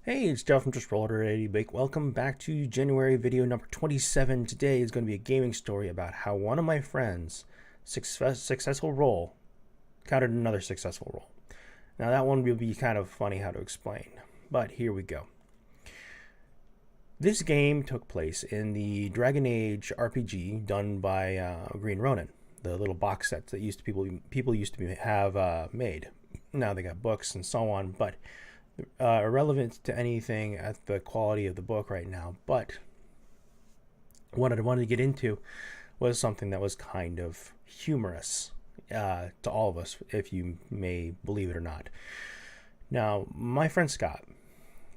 Hey, it's Jeff from Just Roll It Already Bake. Welcome back to January video number 27. Today is going to be a gaming story about how one of my friends' successful roll countered another successful roll. Now, that one will be kind of funny how to explain, but here we go. This game took place in the Dragon Age RPG done by Green Ronin, the little box sets that people used to have made. Now they got books and so on, but irrelevant to anything at the quality of the book right now. But what I wanted to get into was something that was kind of humorous to all of us, if you may believe it or not. Now, my friend Scott,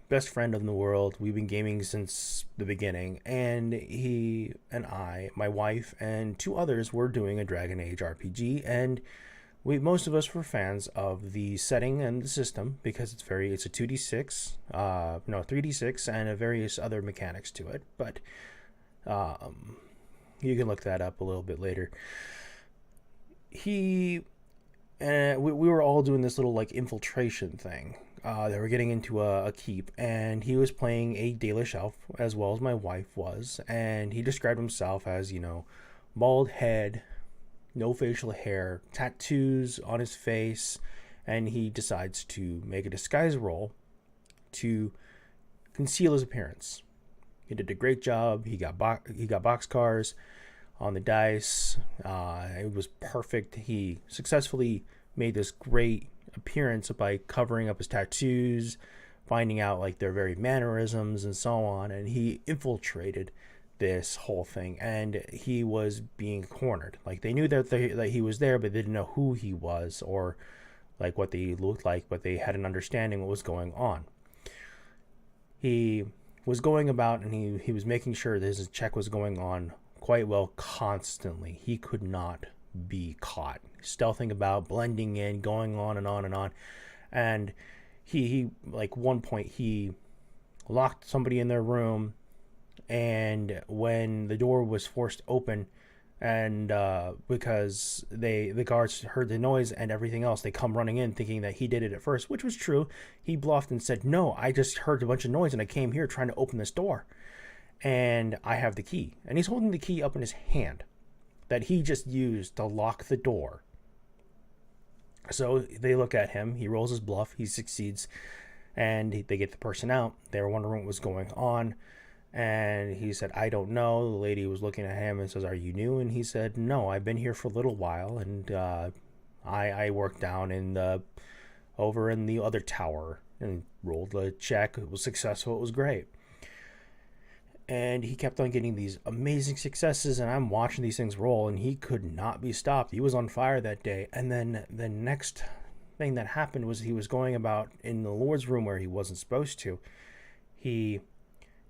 best friend in the world, we've been gaming since the beginning, and he and I, my wife, and two others were doing a Dragon Age RPG, and most of us were fans of the setting and the system because it's a 2d6, 3d6, and a various other mechanics to it. But you can look that up a little bit later. We were all doing this little like infiltration thing. They were getting into a keep, and he was playing a Dalish elf as well as my wife was, and he described himself as, bald head, no facial hair, tattoos on his face, and he decides to make a disguise roll to conceal his appearance. He did a great job. He got boxcars on the dice. It was perfect. He successfully made this great appearance by covering up his tattoos, finding out like their very mannerisms and so on, and he infiltrated this whole thing, and he was being cornered. Like, they knew that he was there, but they didn't know who he was or like what they looked like, but they had an understanding what was going on. He was going about, and he was making sure that his check was going on quite well constantly. He could not be caught, stealthing about, blending in, going on and on and on. And he like, one point he locked somebody in their room, and when the door was forced open, and because the guards heard the noise and everything else, they come running in thinking that he did it at first, which was true. He bluffed and said, no, I just heard a bunch of noise and I came here trying to open this door, and I have the key. And he's holding the key up in his hand that he just used to lock the door. So they look at him, he rolls his bluff, he succeeds, and they get the person out. They were wondering what was going on, and he said, I don't know. The lady was looking at him and says, are you new? And he said, no, I've been here for a little while, and I work down over in the other tower, and rolled a check. It was successful. It was great. And he kept on getting these amazing successes, and I'm watching these things roll, and he could not be stopped. He was on fire that day. And then the next thing that happened was he was going about in the Lord's room where he wasn't supposed to. He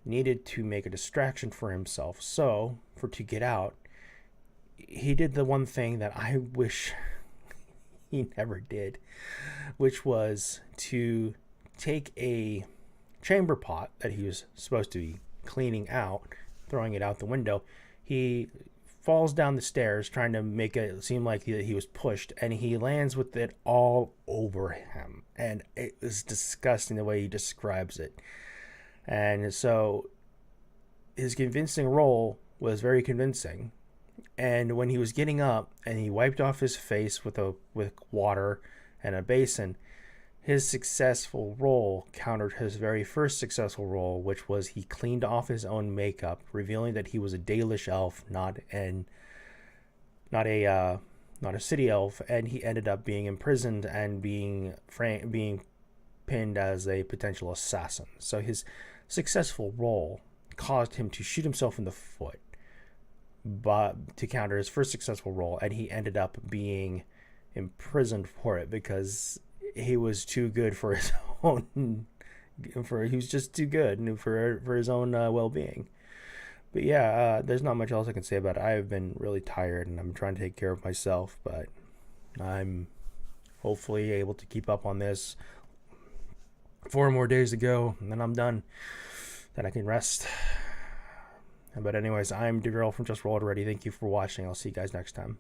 needed to make a distraction for himself. So, to get out, he did the one thing that I wish he never did, which was to take a chamber pot that he was supposed to be cleaning out, throwing it out the window. He falls down the stairs trying to make it seem like he was pushed, and he lands with it all over him. And it was disgusting the way he describes it. And so his convincing roll was very convincing. And when he was getting up and he wiped off his face with water and a basin, his successful roll countered his very first successful roll, which was he cleaned off his own makeup, revealing that he was a Dalish elf, not a city elf, and he ended up being imprisoned and being pinned as a potential assassin. So his successful roll caused him to shoot himself in the foot, but to counter his first successful roll, and he ended up being imprisoned for it because he was too good for his own. He was just too good for his own well-being. But yeah, there's not much else I can say about it. I've been really tired, and I'm trying to take care of myself, but I'm hopefully able to keep up on this. 4 more days to go, and then I'm done. Then I can rest. But anyways, I'm DeGirl from Just Roll It Already. Thank you for watching. I'll see you guys next time.